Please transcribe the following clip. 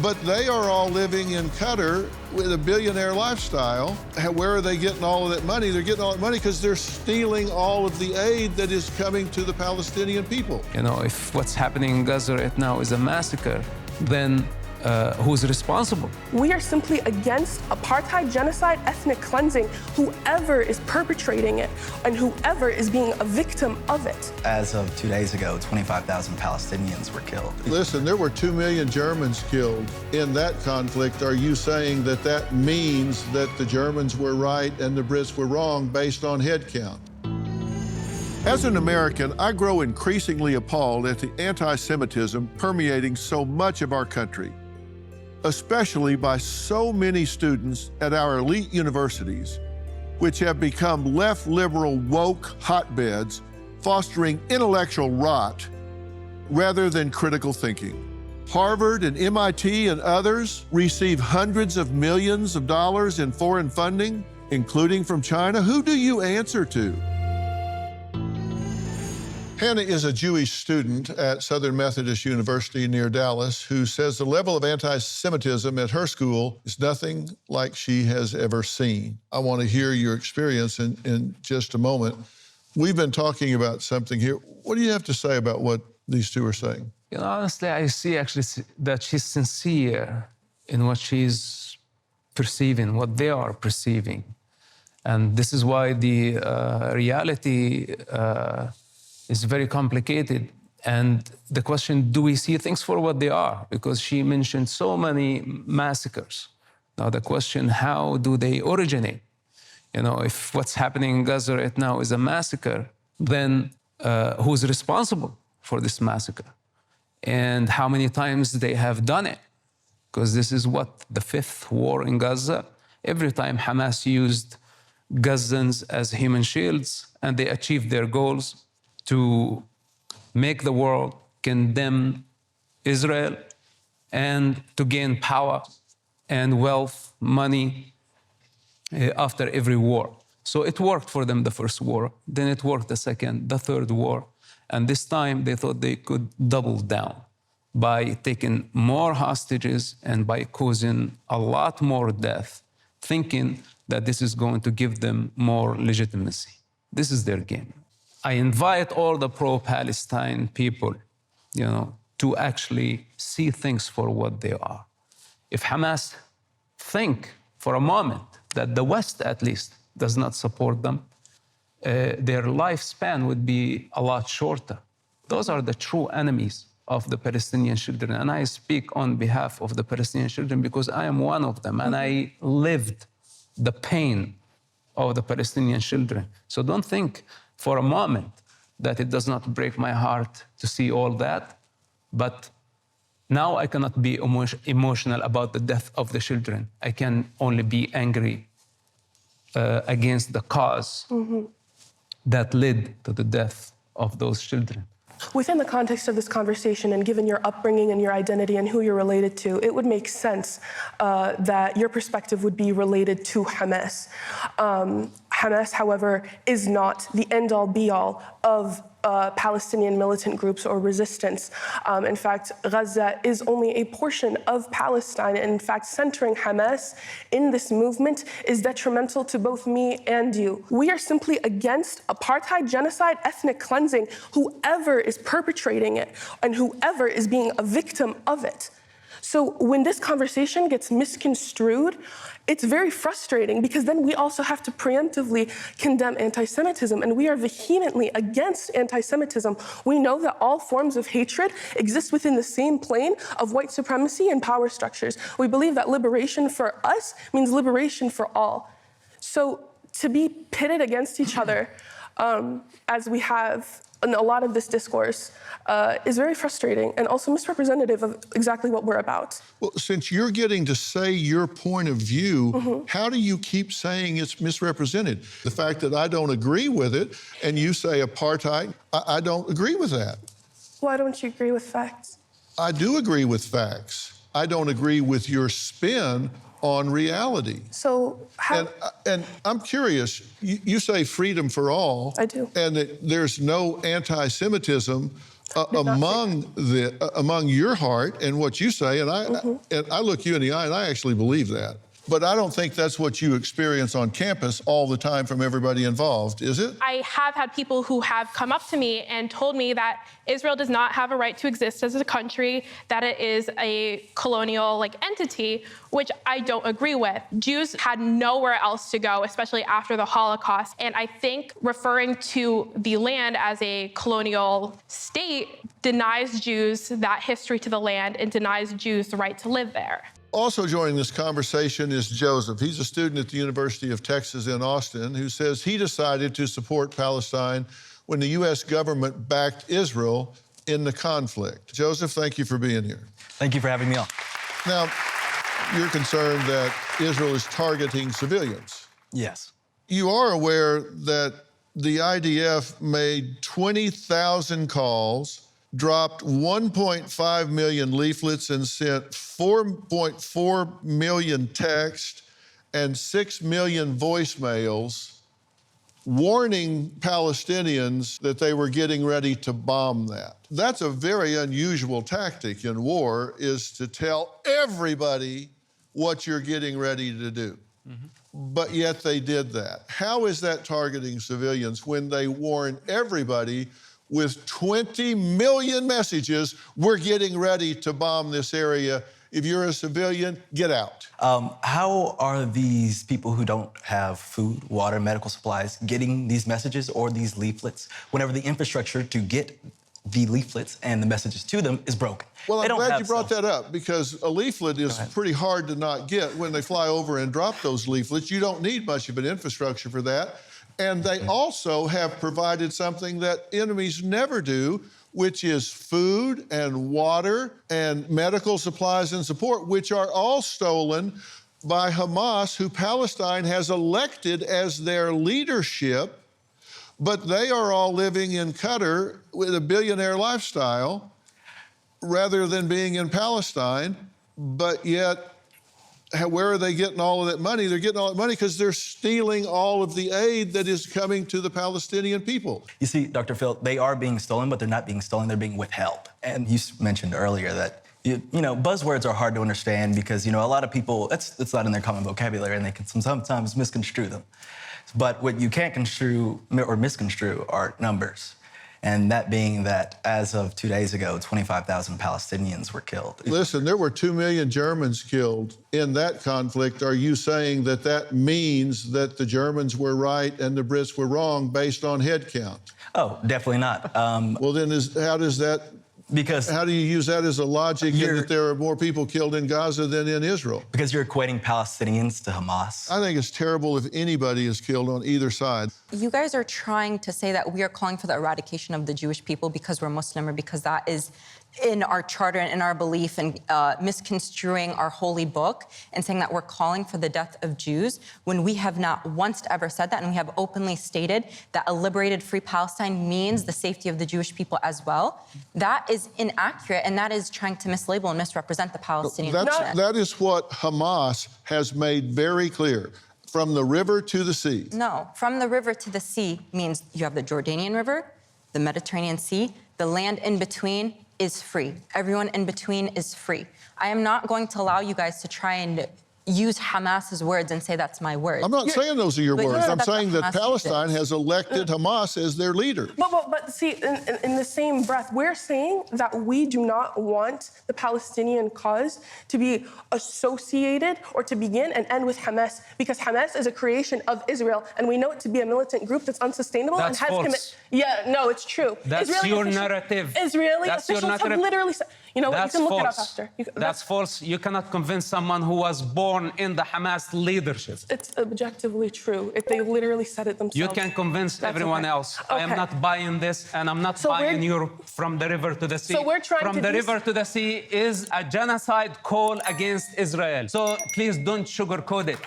But they are all living in Qatar with a billionaire lifestyle. Where are they getting all of that money? They're getting all that money because they're stealing all of the aid that is coming to the Palestinian people. You know, if what's happening in Gaza right now is a massacre, then who's responsible? We are simply against apartheid, genocide, ethnic cleansing, whoever is perpetrating it and whoever is being a victim of it. As of 2 days ago, 25,000 Palestinians were killed. Listen, there were 2 million Germans killed in that conflict. Are you saying that that means that the Germans were right and the Brits were wrong based on head count? As an American, I grow increasingly appalled at the anti-Semitism permeating so much of our country, especially by so many students at our elite universities, which have become left liberal woke hotbeds, fostering intellectual rot rather than critical thinking. Harvard and MIT and others receive hundreds of millions of dollars in foreign funding, including from China. Who do you answer to? Hannah is a Jewish student at Southern Methodist University near Dallas who says the level of anti-Semitism at her school is nothing like she has ever seen. I want to hear your experience in just a moment. We've been talking about something here. What do you have to say about what these two are saying? You know, honestly, I see actually that she's sincere in what she's perceiving, what they are perceiving. And this is why the reality is very complicated. And the question, do we see things for what they are? Because she mentioned so many massacres. Now the question, how do they originate? You know, if what's happening in Gaza right now is a massacre, then who's responsible for this massacre? And how many times they have done it? Because this is what, the 5th war in Gaza. Every time Hamas used Gazans as human shields and they achieved their goals, to make the world condemn Israel and to gain power and wealth, money after every war. So it worked for them the first war, then it worked the second, the third war, and this time they thought they could double down by taking more hostages and by causing a lot more death, thinking that this is going to give them more legitimacy. This is their game. I invite all the pro-Palestine people, you know, to actually see things for what they are. If Hamas think for a moment that the West, at least, does not support them, their lifespan would be a lot shorter. Those are the true enemies of the Palestinian children. And I speak on behalf of the Palestinian children because I am one of them, and I lived the pain of the Palestinian children. So don't think for a moment that it does not break my heart to see all that. But now I cannot be emotional about the death of the children. I can only be angry against the cause that led to the death of those children. Within the context of this conversation and given your upbringing and your identity and who you're related to, it would make sense that your perspective would be related to Hamas. Hamas, however, is not the end-all, be-all of Palestinian militant groups or resistance. In fact, Gaza is only a portion of Palestine. And in fact, centering Hamas in this movement is detrimental to both me and you. We are simply against apartheid, genocide, ethnic cleansing, whoever is perpetrating it and whoever is being a victim of it. So when this conversation gets misconstrued, it's very frustrating because then we also have to preemptively condemn anti-Semitism, and we are vehemently against anti-Semitism. We know that all forms of hatred exist within the same plane of white supremacy and power structures. We believe that liberation for us means liberation for all. So to be pitted against each other, as we have in a lot of this discourse, is very frustrating and also misrepresentative of exactly what we're about. Well, since you're getting to say your point of view, how do you keep saying it's misrepresented? The fact that I don't agree with it and you say apartheid, I don't agree with that. Why don't you agree with facts? I do agree with facts. I don't agree with your spin on reality. So how... And I'm curious, you say freedom for all. I do. And that there's no anti-Semitism among your heart and what you say, and I look you in the eye and I actually believe that. But I don't think that's what you experience on campus all the time from everybody involved, is it? I have had people who have come up to me and told me that Israel does not have a right to exist as a country, that it is a colonial entity, which I don't agree with. Jews had nowhere else to go, especially after the Holocaust. And I think referring to the land as a colonial state denies Jews that history to the land and denies Jews the right to live there. Also joining this conversation is Joseph. He's a student at the University of Texas in Austin who says he decided to support Palestine when the U.S. government backed Israel in the conflict. Joseph, thank you for being here. Thank you for having me on. Now, you're concerned that Israel is targeting civilians. Yes. You are aware that the IDF made 20,000 calls, dropped 1.5 million leaflets and sent 4.4 million texts and 6 million voicemails warning Palestinians that they were getting ready to bomb that. That's a very unusual tactic in war, is to tell everybody what you're getting ready to do. But yet they did that. How is that targeting civilians when they warn everybody with 20 million messages, we're getting ready to bomb this area. If you're a civilian, get out. How are these people who don't have food, water, medical supplies getting these messages or these leaflets whenever the infrastructure to get the leaflets and the messages to them is broken? Well, I'm glad you brought that up, because a leaflet is pretty hard to not get when they fly over and drop those leaflets. You don't need much of an infrastructure for that. And they also have provided something that enemies never do, which is food and water and medical supplies and support, which are all stolen by Hamas, who Palestine has elected as their leadership. But they are all living in Qatar with a billionaire lifestyle rather than being in Palestine. But yet, where are they getting all of that money? They're getting all that money because they're stealing all of the aid that is coming to the Palestinian people. You see, Dr. Phil, they are being stolen, but they're not being stolen, they're being withheld. And you mentioned earlier that, you know, buzzwords are hard to understand because, you know, a lot of people, it's not in their common vocabulary and they can sometimes misconstrue them. But what you can't construe or misconstrue are numbers. And that being that, as of 2 days ago, 25,000 Palestinians were killed. Listen, there were 2 million Germans killed in that conflict. Are you saying that that means that the Germans were right and the Brits were wrong based on head count? Oh, definitely not. Well, then how does that... Because how do you use that as a logic in that there are more people killed in Gaza than in Israel? Because you're equating Palestinians to Hamas. I think it's terrible if anybody is killed on either side. You guys are trying to say that we are calling for the eradication of the Jewish people because we're Muslim or because that is in our charter and in our belief, and misconstruing our holy book and saying that we're calling for the death of Jews when we have not once ever said that, and we have openly stated that a liberated, free Palestine means the safety of the Jewish people as well. That is inaccurate, and that is trying to mislabel and misrepresent the Palestinian movement. That is what Hamas has made very clear. From the river to the sea. No, from the river to the sea means you have the Jordanian River, the Mediterranean Sea, the land in between is free. Everyone in between is free. I am not going to allow you guys to try and use Hamas's words and say that's my words. I'm not saying those are your words. No, I'm saying that Palestine has elected Hamas as their leader. But see, in the same breath, we're saying that we do not want the Palestinian cause to be associated or to begin and end with Hamas, because Hamas is a creation of Israel, and we know it to be a militant group that's unsustainable and has false. No, it's true. That's your narrative. Israeli officials have literally said, you know what, you can look false. it up after. That's false. You cannot convince someone who was born in the Hamas leadership. It's objectively true. They literally said it themselves. You can convince everyone else. Okay. I am not buying this, and I'm not buying you from the river to the sea. So we're trying from to the river to the sea is a genocide call against Israel. So please don't sugarcoat it.